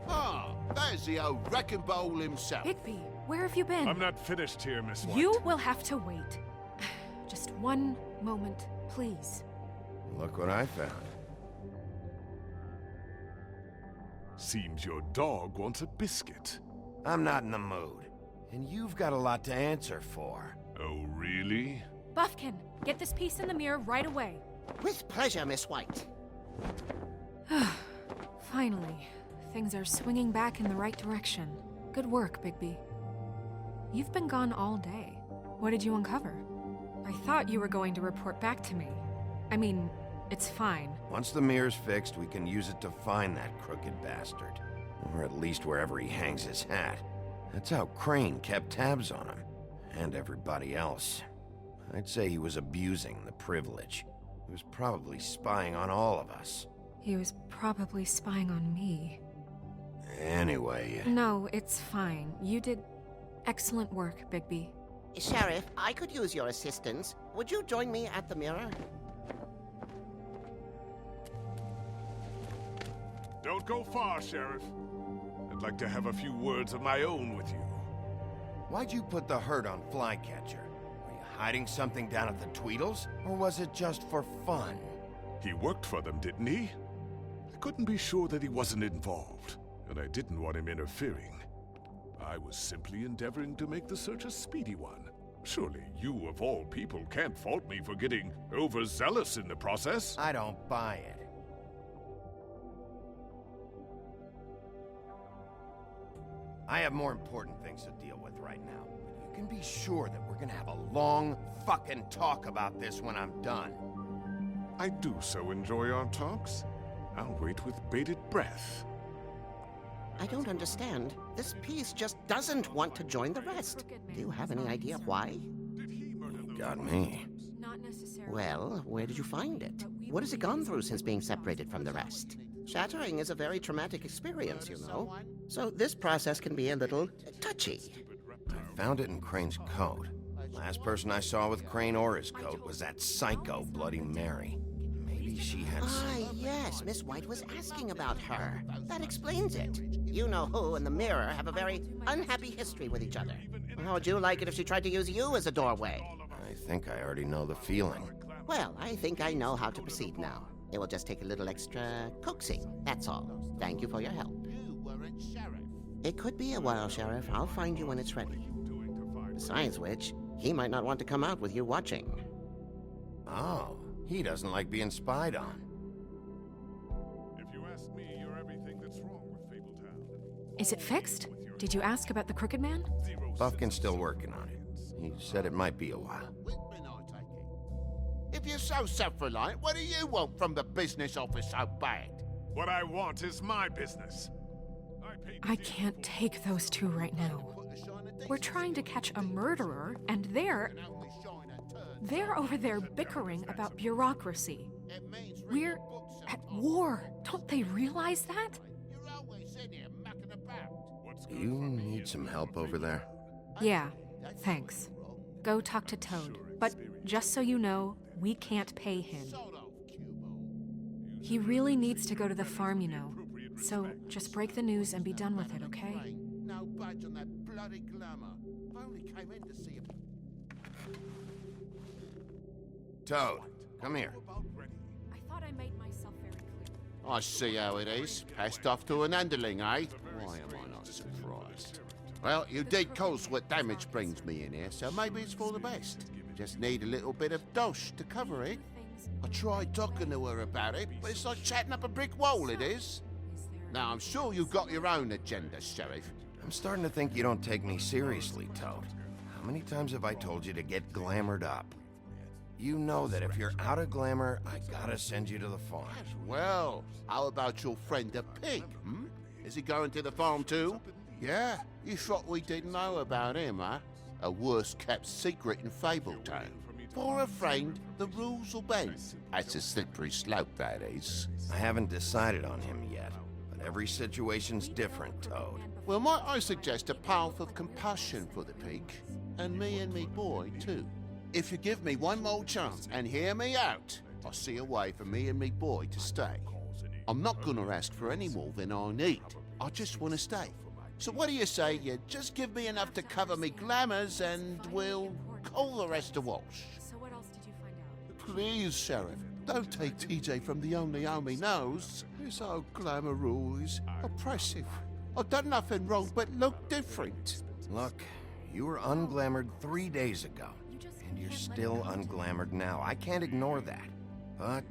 Ah, there's the old wrecking bowl himself. Bigby, where have you been? I'm not finished here, Miss White. You will have to wait. Just one moment, please. Look what I found. Seems your dog wants a biscuit. I'm not in the mood. And you've got a lot to answer for. Oh, really? Buffkin, get this piece in the mirror right away. With pleasure, Miss White. Finally, things are swinging back in the right direction. Good work, Bigby. You've been gone all day. What did you uncover? I thought you were going to report back to me. I mean, it's fine. Once the mirror's fixed, we can use it to find that crooked bastard. Or at least wherever he hangs his hat. That's how Crane kept tabs on him. And everybody else. I'd say he was abusing the privilege. He was probably spying on all of us. He was probably spying on me. Anyway... No, it's fine. You did excellent work, Bigby. Sheriff, I could use your assistance. Would you join me at the mirror? Don't go far, Sheriff. At I'd like to have a few words of my own with you. Why'd you put the hurt on Flycatcher? Were you hiding something down at the Tweedles? Or was it just for fun? He worked for them, didn't he? I couldn't be sure that he wasn't involved, and I didn't want him interfering. I was simply endeavoring to make the search a speedy one. Surely you, of all people, can't fault me for getting overzealous in the process. I don't buy it. I have more important things to deal with right now. But you can be sure that we're gonna have a long fucking talk about this when I'm done. I do so enjoy our talks. I'll wait with bated breath. I don't understand. This piece just doesn't want to join the rest. Do you have any idea why? Got me. Well, where did you find it? What has it gone through since being separated from the rest? Shattering is a very traumatic experience, you know. So this process can be a little touchy. I found it in Crane's coat. Last person I saw with Crane or his coat was that psycho Bloody Mary. Maybe she had some... Yes, Miss White was asking about her. That explains it. You know who and the Mirror have a very unhappy history with each other. How would you like it if she tried to use you as a doorway? I think I already know the feeling. Well, I think I know how to proceed now. It will just take a little extra coaxing, that's all. Thank you for your help. It could be a while, Sheriff. I'll find you when it's ready. Besides which, he might not want to come out with you watching. Oh, he doesn't like being spied on. If you ask me, you're everything that's wrong with Fabletown. Is it fixed? Did you ask about the Crooked Man? Buffkin's still working on it. He said it might be a while. If you're so self-reliant, what do you want from the business office so bad? What I want is my business. I can't take those two right now. We're trying to catch a murderer, and they're over there bickering about bureaucracy. We're at war. Don't they realize that? Do you need some help over there? Yeah, thanks. Go talk to Toad. But just so you know, we can't pay him. He really needs to go to the farm, you know. So just break the news and be done with it, okay? No budge on that bloody glamour. I only came in to see him. Toad, come here. I thought I made myself very clear. I see how it is. Passed off to an underling, eh? Why am I not surprised? Well, you did cause what damage brings me in here, so maybe it's for the best. Just need a little bit of dosh to cover it. I tried talking to her about it, but it's like chatting up a brick wall, it is. Now, I'm sure you've got your own agenda, Sheriff. I'm starting to think you don't take me seriously, Toad. How many times have I told you to get glamored up? You know that if you're out of glamour, I gotta send you to the farm. Well, how about your friend the pig, hmm? Is he going to the farm too? Yeah, you thought we didn't know about him, huh? A worst-kept secret in Fabletown. For a friend, the rules will bend. That's a slippery slope, that is. I haven't decided on him yet, but every situation's different, Toad. Well, might I suggest a path of compassion for the pig? And me boy, too. If you give me one more chance and hear me out, I'll see a way for me and me boy to stay. I'm not gonna ask for any more than I need. I just want to stay. So what do you say you just give me enough to cover me glamours and we'll call the rest a wash? So what else did you find out? Please, Sheriff, don't take TJ from the only home he knows. His old glamour rule is oppressive. I've done nothing wrong but look different. Look, you were unglamoured 3 days ago, and you're still unglamoured now. I can't ignore that. But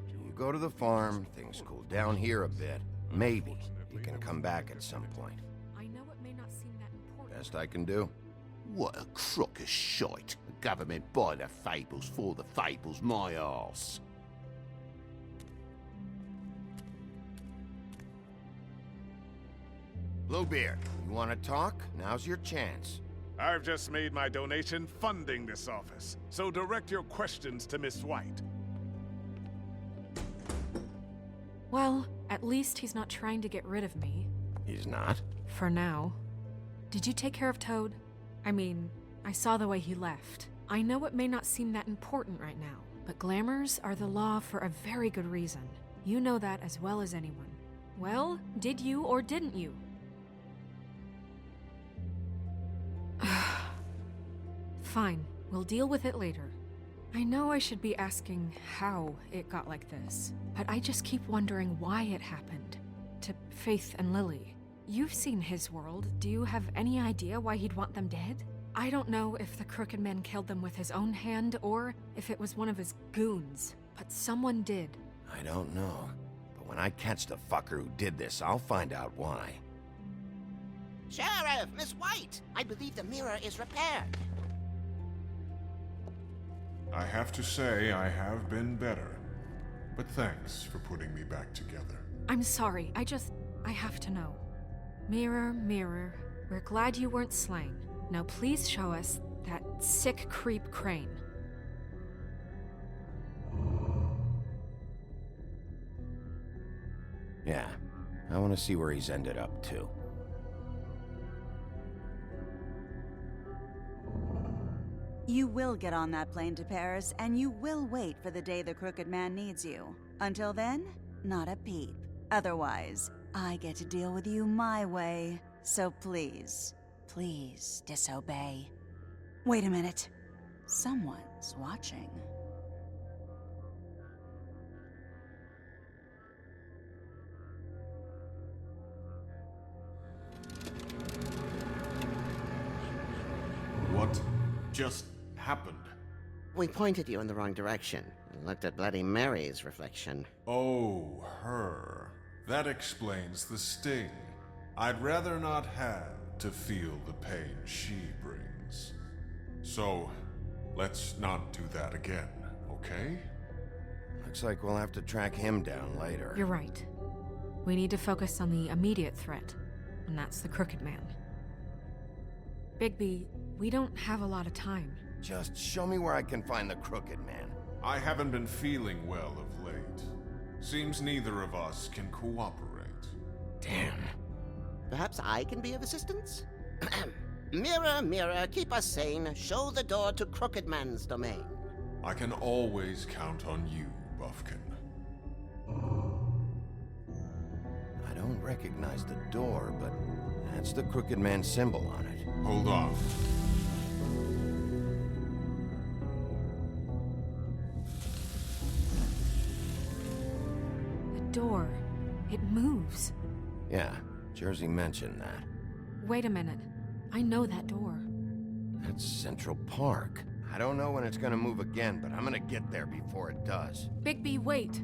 you go to the farm, things cool down here a bit. Maybe you can come back at some point. I know it may not seem that important. Best I can do. What a crock of shite. The government buy the Fables for the Fables, my arse. Bluebeard, you want to talk? Now's your chance. I've just made my donation funding this office, so direct your questions to Miss White. Well, at least he's not trying to get rid of me. He's not? For now. Did you take care of Toad? I mean, I saw the way he left. I know it may not seem that important right now, but glamours are the law for a very good reason. You know that as well as anyone. Well, did you or didn't you? Fine, we'll deal with it later. I know I should be asking how it got like this, but I just keep wondering why it happened. To Faith and Lily. You've seen his world. Do you have any idea why he'd want them dead? I don't know if the Crooked Man killed them with his own hand or if it was one of his goons, but someone did. I don't know. But when I catch the fucker who did this, I'll find out why. Sheriff, Miss White! I believe the mirror is repaired. I have to say I have been better. But thanks for putting me back together. I'm sorry, I have to know. Mirror, mirror, we're glad you weren't slain. Now please show us that sick creep Crane. Yeah, I want to see where he's ended up, too. You will get on that plane to Paris, and you will wait for the day the Crooked Man needs you. Until then, not a peep. Otherwise, I get to deal with you my way. So please, please disobey. Wait a minute. Someone's watching. What just happened? We pointed you in the wrong direction and looked at Bloody Mary's reflection. Oh, her. That explains the sting. I'd rather not have to feel the pain she brings. So, let's not do that again, okay? Looks like we'll have to track him down later. You're right. We need to focus on the immediate threat, and that's the Crooked Man. Bigby, we don't have a lot of time. Just show me where I can find the Crooked Man. I haven't been feeling well of late. Seems neither of us can cooperate. Damn. Perhaps I can be of assistance? Mirror, mirror, keep us sane. Show the door to Crooked Man's domain. I can always count on you, Buffkin. I don't recognize the door, but that's the Crooked Man symbol on it. Hold on. The door. It moves. Yeah, Jersey mentioned that. Wait a minute. I know that door. That's Central Park. I don't know when it's gonna move again, but I'm gonna get there before it does. Bigby, wait!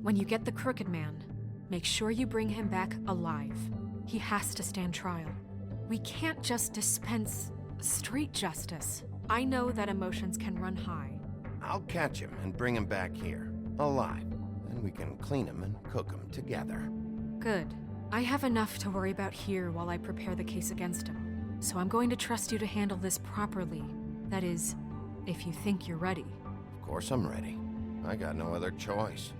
When you get the Crooked Man, make sure you bring him back alive. He has to stand trial. We can't just dispense street justice. I know that emotions can run high. I'll catch him and bring him back here, alive. Then we can clean him and cook him together. Good. I have enough to worry about here while I prepare the case against him. So I'm going to trust you to handle this properly. That is, if you think you're ready. Of course I'm ready. I got no other choice.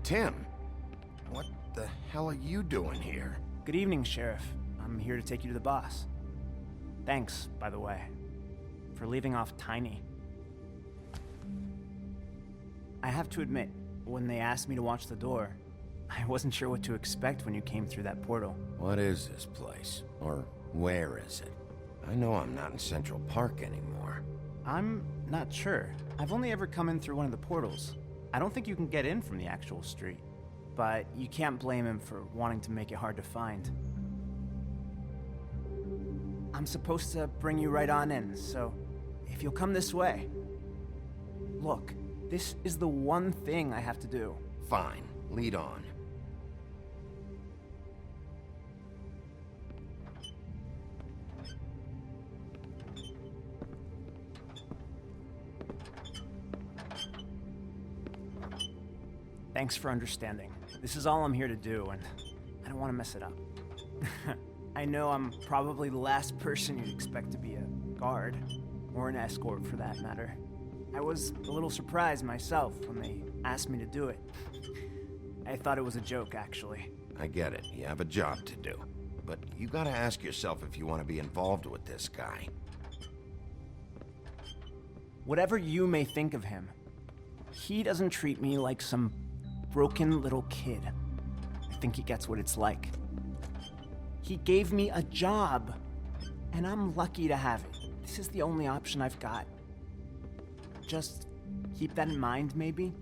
Tim, what the hell are you doing here? Good evening, Sheriff. I'm here to take you to the boss. Thanks, by the way, for leaving off Tiny. I have to admit, when they asked me to watch the door, I wasn't sure what to expect when you came through that portal. What is this place? Or where is it? I know I'm not in Central Park anymore. I'm not sure. I've only ever come in through one of the portals. I don't think you can get in from the actual street. But you can't blame him for wanting to make it hard to find. I'm supposed to bring you right on in, so if you'll come this way. Look, this is the one thing I have to do. Fine, lead on. Thanks for understanding. This is all I'm here to do, and I don't want to mess it up. I know I'm probably the last person you'd expect to be a guard, or an escort for that matter. I was a little surprised myself when they asked me to do it. I thought it was a joke, actually. I get it. You have a job to do. But you gotta ask yourself if you want to be involved with this guy. Whatever you may think of him, he doesn't treat me like some broken little kid. I think he gets what it's like. He gave me a job, and I'm lucky to have it. This is the only option I've got. Just keep that in mind, maybe?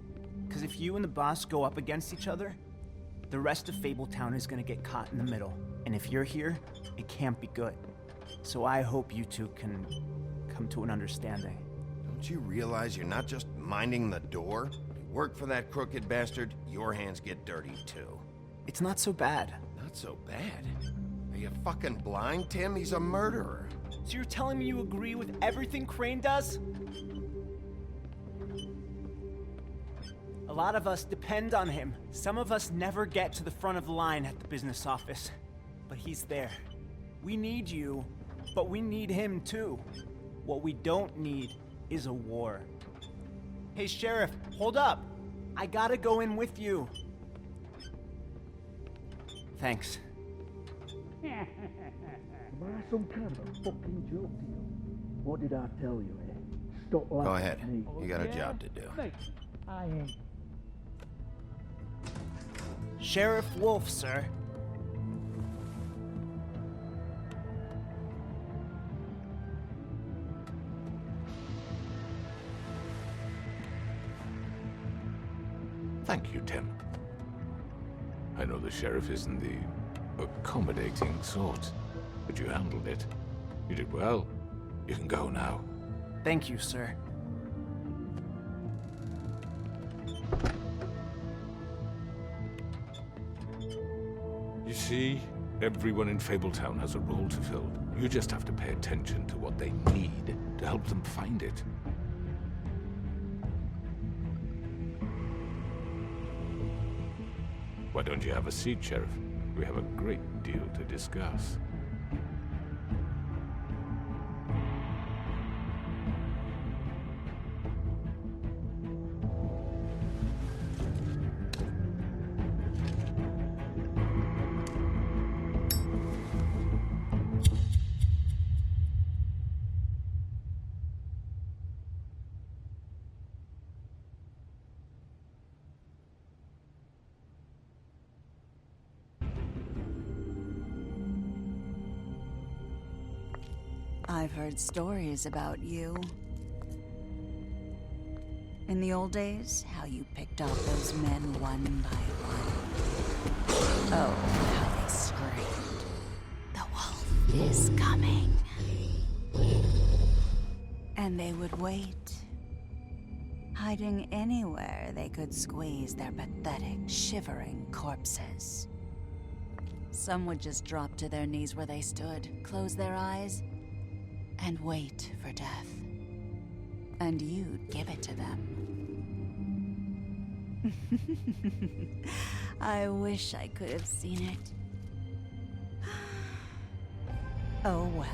Because if you and the boss go up against each other, the rest of Fabletown is gonna get caught in the middle. And if you're here, it can't be good. So I hope you two can come to an understanding. Don't you realize you're not just minding the door? You work for that crooked bastard, your hands get dirty too. It's not so bad. Not so bad? Are you fucking blind, Tim? He's a murderer. So you're telling me you agree with everything Crane does? A lot of us depend on him. Some of us never get to the front of the line at the business office. But he's there. We need you, but we need him too. What we don't need is a war. Hey, Sheriff, hold up. I gotta go in with you. Thanks. Am I some kind of a fucking joke to you? What did I tell you, eh? Stop laughing Go ahead. at me. You got a job to do. Mate, I ain't. Sheriff Wolf, sir. Thank you, Tim. I know the sheriff isn't the accommodating sort, but you handled it. You did well. You can go now. Thank you, sir. You see, everyone in Fabletown has a role to fill. You just have to pay attention to what they need to help them find it. Why don't you have a seat, Sheriff? We have a great deal to discuss. I've heard stories about you. In the old days, how you picked off those men one by one. Oh, how they screamed. The wolf is coming. And they would wait, hiding anywhere they could squeeze their pathetic, shivering corpses. Some would just drop to their knees where they stood, close their eyes, and wait for death. And you'd give it to them. I wish I could have seen it. Oh well.